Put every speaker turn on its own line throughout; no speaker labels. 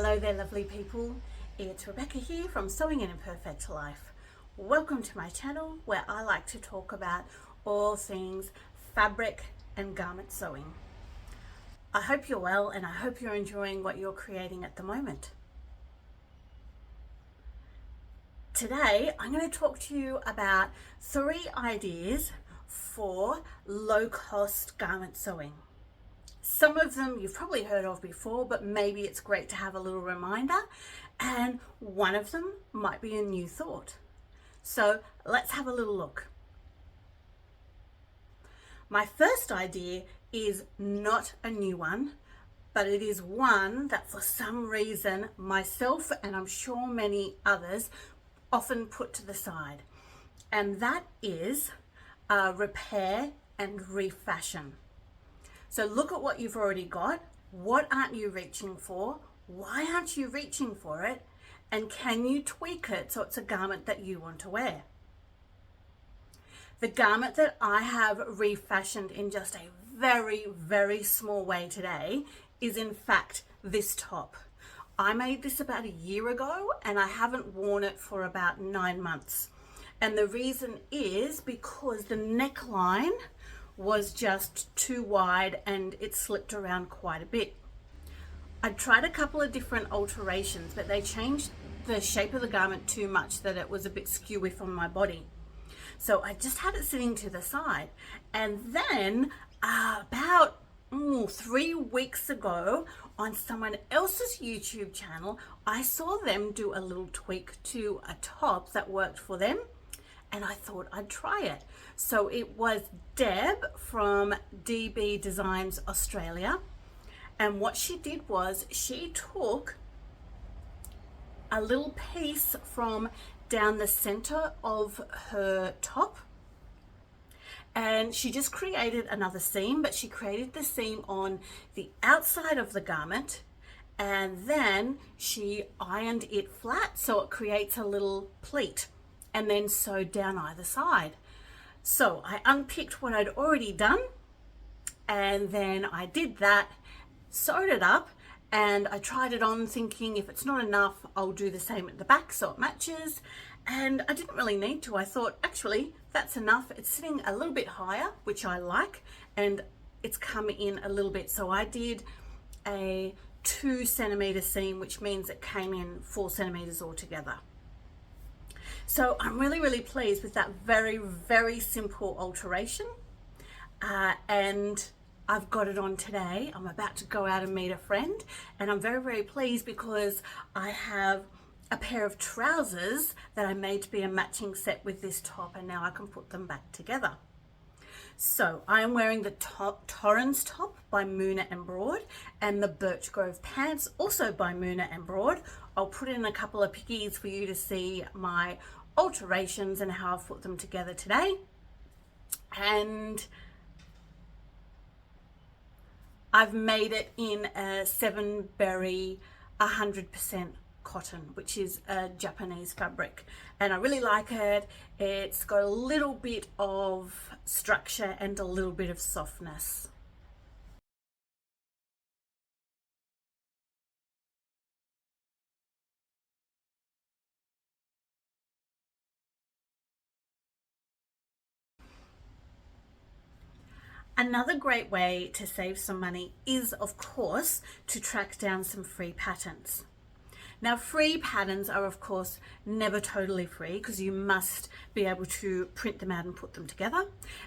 Hello there, lovely people. It's Rebecca here from Sewing an Imperfect Life. Welcome to my channel where I like to talk about all things fabric and garment sewing. I hope you're well and I hope you're enjoying what you're creating at the moment. Today, I'm going to talk to you about 3 ideas for low-cost garment sewing. Some of them you've probably heard of before, but maybe it's great to have a little reminder, and one of them might be a new thought. So let's have a little look. My first idea is not a new one, but it is one that for some reason myself and I'm sure many others often put to the side, and that is repair and refashion. So look at what you've already got. What aren't you reaching for? Why aren't you reaching for it? And can you tweak it so it's a garment that you want to wear? The garment that I have refashioned in just a very, very small way today is in fact this top. I made this about a year ago and I haven't worn it for about 9 months. And the reason is because the neckline was just too wide and it slipped around quite a bit. I tried a couple of different alterations, but they changed the shape of the garment too much that it was a bit skewy from my body. So I just had it sitting to the side. And then about 3 weeks ago on someone else's YouTube channel, I saw them do a little tweak to a top that worked for them. And I thought I'd try it. So it was Deb from DB Designs Australia. And what she did was she took a little piece from down the center of her top and she just created another seam, but she created the seam on the outside of the garment and then she ironed it flat so it creates a little pleat, and then sewed down either side. So I unpicked what I'd already done and then I did that, sewed it up, and I tried it on thinking if it's not enough I'll do the same at the back so it matches, and I didn't really need to. I thought actually that's enough. It's sitting a little bit higher, which I like, and it's come in a little bit, so I did a 2 centimeter seam, which means it came in 4 centimeters altogether. So I'm really, really pleased with that very, very simple alteration. And I've got it on today. I'm about to go out and meet a friend. And I'm very, very pleased because I have a pair of trousers that I made to be a matching set with this top. And now I can put them back together. So I am wearing the Torrens top by Moona and Broad and the Birch Grove pants also by Moona and Broad. I'll put in a couple of pickies for you to see my alterations and how I've put them together today. And I've made it in a 7-berry 100% cotton, which is a Japanese fabric, and I really like it. It's got a little bit of structure and a little bit of softness. Another great way to save some money is, of course, to track down some free patterns. Now, free patterns are, of course, never totally free because you must be able to print them out and put them together.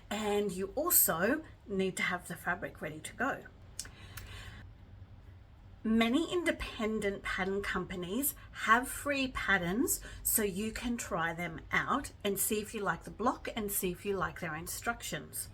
And you also need to have the fabric ready to go. Many independent pattern companies have free patterns so you can try them out and see if you like the block and see if you like their instructions.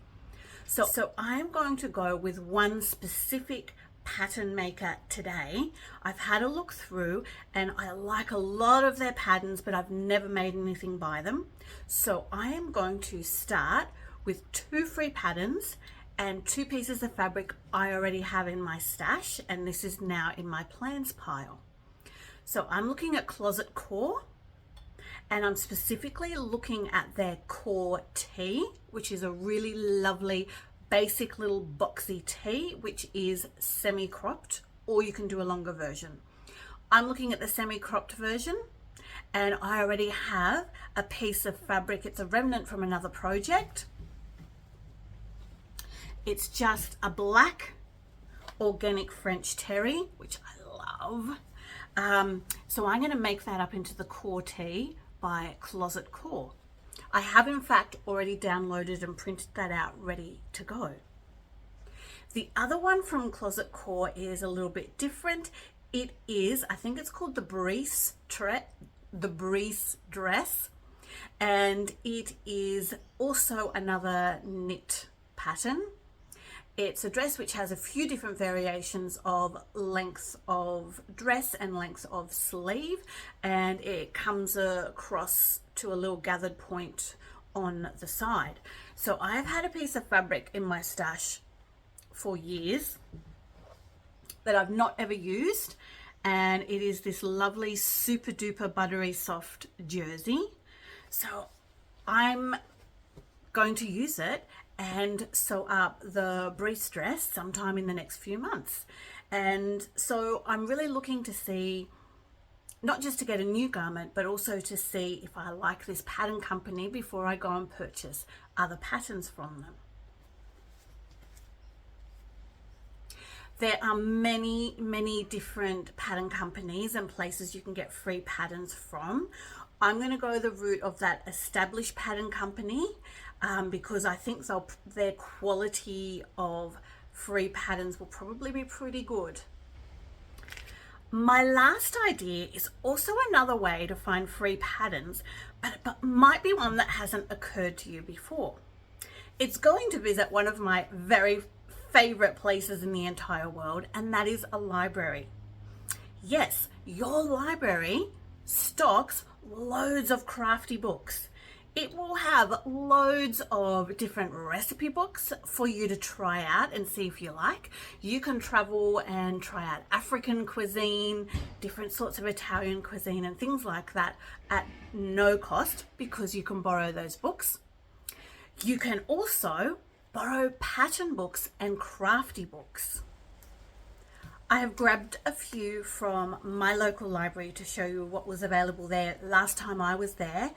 So I'm going to go with one specific pattern maker today. I've had a look through and I like a lot of their patterns, but I've never made anything by them. So I am going to start with 2 free patterns and 2 pieces of fabric I already have in my stash, and this is now in my plans pile. So I'm looking at Closet Core, and I'm specifically looking at their Core tee, which is a really lovely basic little boxy tee, which is semi-cropped, or you can do a longer version. I'm looking at the semi-cropped version, and I already have a piece of fabric. It's a remnant from another project. It's just a black organic French terry, which I love. So I'm going to make that up into the core tee by Closet Core. I have in fact already downloaded and printed that out ready to go. The other one from Closet Core is a little bit different. It is, I think it's called the Breeze dress, and it is also another knit pattern. It's a dress which has a few different variations of lengths of dress and lengths of sleeve, and it comes across to a little gathered point on the side. So I've had a piece of fabric in my stash for years that I've not ever used, and it is this lovely super duper buttery soft jersey. So I'm going to use it and sew up the Breeze dress sometime in the next few months. And so I'm really looking to see, not just to get a new garment, but also to see if I like this pattern company before I go and purchase other patterns from them. There are many different pattern companies and places you can get free patterns from. I'm going to go the route of that established pattern company because I think their quality of free patterns will probably be pretty good. My last idea is also another way to find free patterns, but might be one that hasn't occurred to you before. It's going to visit one of my very favorite places in the entire world, and that is a library. Yes, your library stocks loads of crafty books. It will have loads of different recipe books for you to try out and see if you like. You can travel and try out African cuisine, different sorts of Italian cuisine and things like that at no cost because you can borrow those books. You can also borrow pattern books and crafty books. I have grabbed a few from my local library to show you what was available there last time I was there.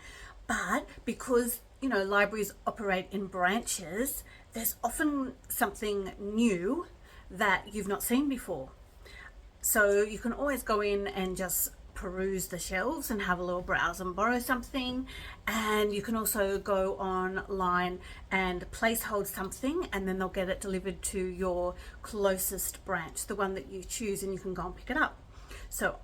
But because, libraries operate in branches, there's often something new that you've not seen before. So you can always go in and just peruse the shelves and have a little browse and borrow something. And you can also go online and placehold something, and then they'll get it delivered to your closest branch, the one that you choose, and you can go and pick it up. So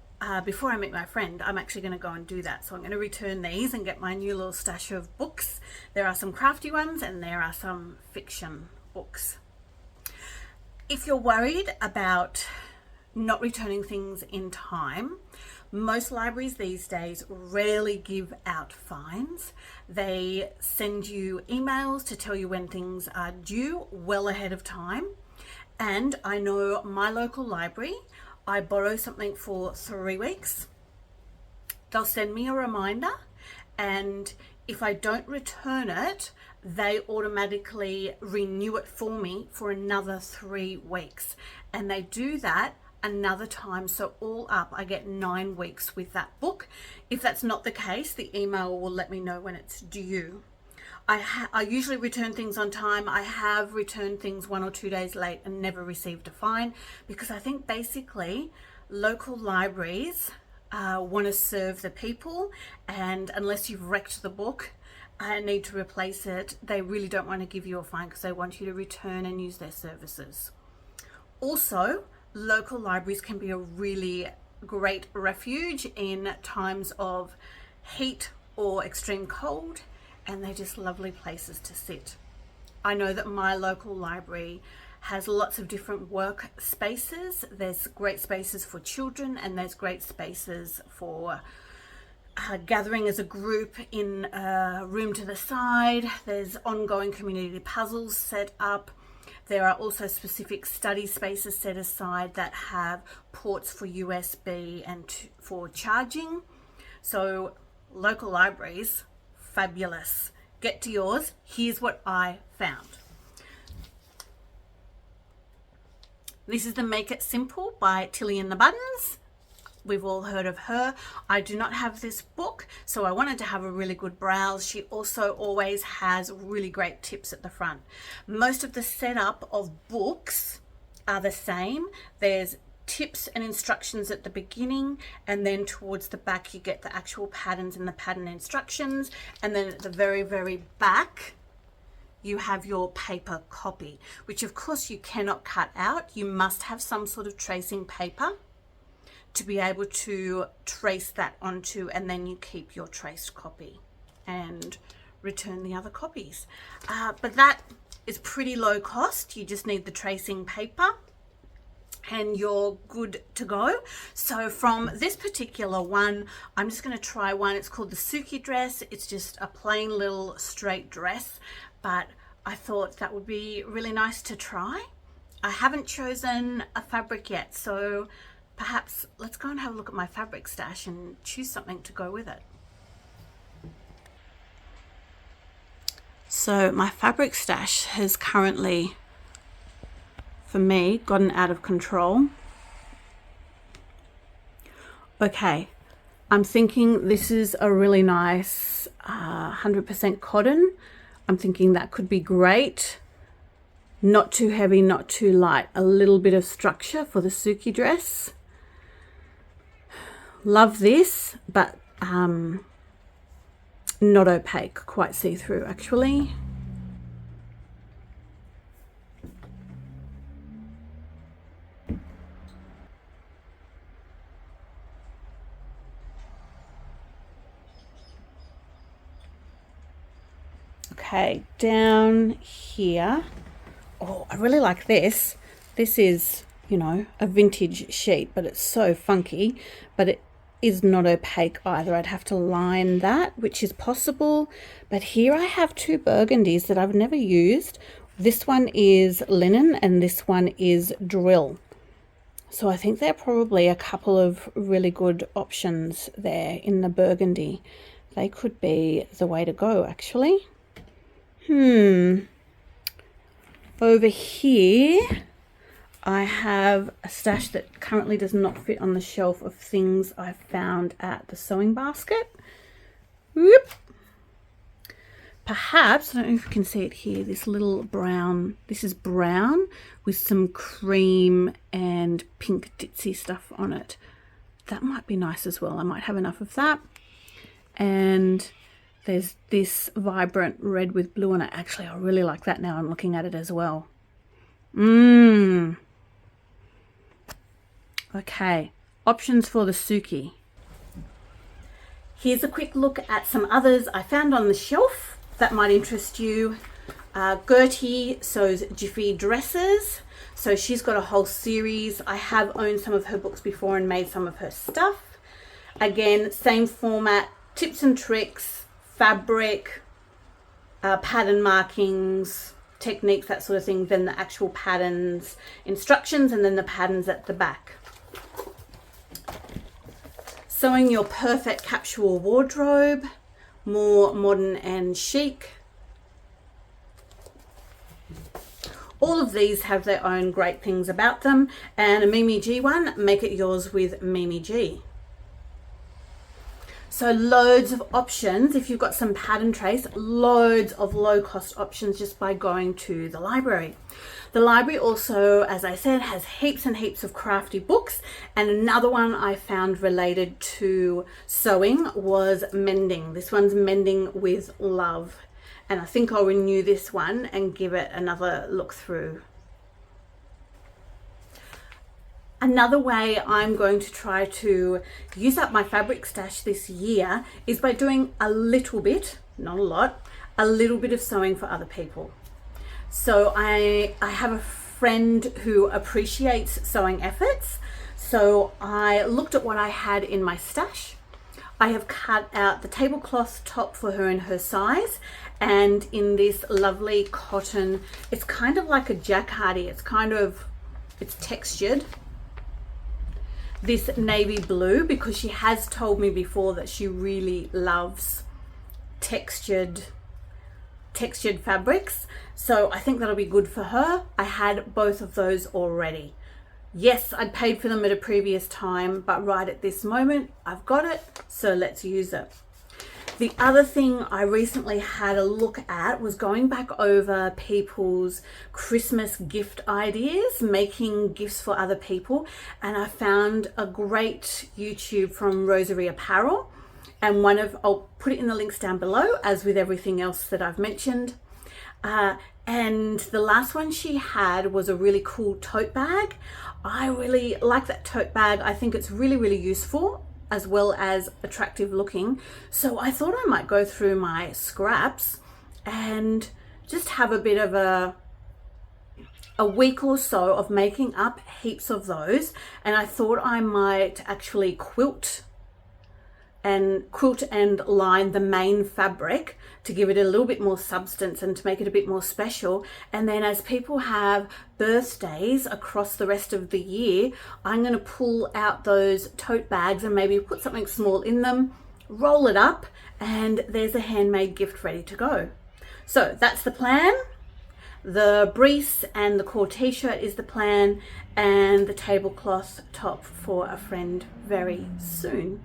before I meet my friend, I'm actually going to go and do that. So I'm going to return these and get my new little stash of books. There are some crafty ones and there are some fiction books. If you're worried about not returning things in time, most libraries these days rarely give out fines. They send you emails to tell you when things are due well ahead of time. And I know my local library, I borrow something for 3 weeks. They'll send me a reminder, and if I don't return it, they automatically renew it for me for another 3 weeks. And they do that another time, so all up I get 9 weeks with that book. If that's not the case, the email will let me know when it's due. I usually return things on time. I have returned things 1 or 2 days late and never received a fine, because I think basically local libraries want to serve the people, and unless you've wrecked the book and need to replace it, they really don't want to give you a fine because they want you to return and use their services. Also, local libraries can be a really great refuge in times of heat or extreme cold, and they're just lovely places to sit. I know that my local library has lots of different work spaces. There's great spaces for children, and there's great spaces for gathering as a group in a room to the side. There's ongoing community puzzles set up. There are also specific study spaces set aside that have ports for USB and for charging. So local libraries, fabulous. Get to yours. Here's what I found. This is the Make It Simple by Tilly and the Buttons. We've all heard of her. I do not have this book, so I wanted to have a really good browse. She also always has really great tips at the front. Most of the setup of books are the same. There's tips and instructions at the beginning, and then towards the back you get the actual patterns and the pattern instructions, and then at the very, very back you have your paper copy, which of course you cannot cut out. You must have some sort of tracing paper to be able to trace that onto, and then you keep your traced copy and return the other copies. But that is pretty low cost. You just need the tracing paper and you're good to go. So from this particular one, I'm just going to try one. It's called the Suki dress. It's just a plain little straight dress, but I thought that would be really nice to try. I haven't chosen a fabric yet, so perhaps let's go and have a look at my fabric stash and choose something to go with it. So my fabric stash has currently, for me, gotten out of control. Okay, I'm thinking this is a really nice 100% cotton. I'm thinking that could be great. Not too heavy, not too light. A little bit of structure for the Suki dress. Love this, but not opaque, quite see-through actually. Okay, down here. Oh, I really like this. This is, you know, a vintage sheet, but it's so funky, but it is not opaque either. I'd have to line that, which is possible. But here I have two burgundies that I've never used. This one is linen and this one is drill. So I think there are probably a couple of really good options there in the burgundy. They could be the way to go, actually. Over here, I have a stash that currently does not fit on the shelf of things I found at the sewing basket. Whoop. Perhaps, I don't know if you can see it here, this little brown, this is brown with some cream and pink ditzy stuff on it. That might be nice as well. I might have enough of that. And there's this vibrant red with blue on it. Actually, I really like that now I'm looking at it as well. Okay, options for the Suki. Here's a quick look at some others I found on the shelf that might interest you. Gertie sews Jiffy dresses. So she's got a whole series. I have owned some of her books before and made some of her stuff. Again, same format, tips and tricks, fabric, pattern markings, techniques, that sort of thing, then the actual patterns, instructions, and then the patterns at the back. Sewing your perfect capsule wardrobe, more modern and chic. All of these have their own great things about them, and a Mimi G one, make it yours with Mimi G. So loads of options. If you've got some pattern trace, loads of low cost options just by going to the library. The library also, as I said, has heaps and heaps of crafty books. And another one I found related to sewing was mending. This one's Mending with Love. And I think I'll renew this one and give it another look through. Another way I'm going to try to use up my fabric stash this year is by doing a little bit, not a lot, a little bit of sewing for other people. So I have a friend who appreciates sewing efforts. So I looked at what I had in my stash. I have cut out the tablecloth top for her in her size, and in this lovely cotton, it's kind of like a jacquardie. It's textured. This navy blue, because she has told me before that she really loves textured fabrics, so I think that'll be good for her. I had both of those already. Yes, I'd paid for them at a previous time, but right at this moment, I've got it, so let's use it. The other thing I recently had a look at was going back over people's Christmas gift ideas, making gifts for other people. And I found a great YouTube from Rosery Apparel. And I'll put it in the links down below, as with everything else that I've mentioned. And the last one she had was a really cool tote bag. I really like that tote bag. I think it's really, really useful, as well as attractive looking. So I thought I might go through my scraps and just have a bit of a week or so of making up heaps of those. And I thought I might actually quilt and line the main fabric to give it a little bit more substance and to make it a bit more special. And then as people have birthdays across the rest of the year, I'm going to pull out those tote bags and maybe put something small in them, roll it up, and there's a handmade gift ready to go. So that's the plan. The briefs and the core t-shirt is the plan, and the tablecloth top for a friend very soon.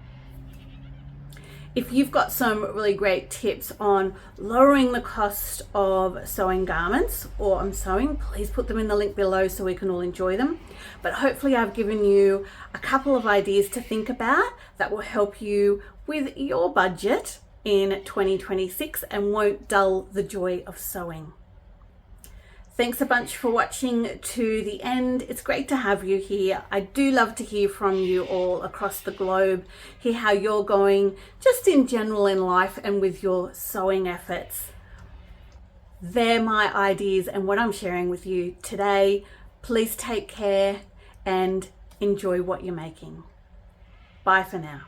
If you've got some really great tips on lowering the cost of sewing garments or on sewing, please put them in the link below so we can all enjoy them. But hopefully I've given you a couple of ideas to think about that will help you with your budget in 2026 and won't dull the joy of sewing. Thanks a bunch for watching to the end. It's great to have you here. I do love to hear from you all across the globe, hear how you're going just in general in life and with your sewing efforts. They're my ideas and what I'm sharing with you today. Please take care and enjoy what you're making. Bye for now.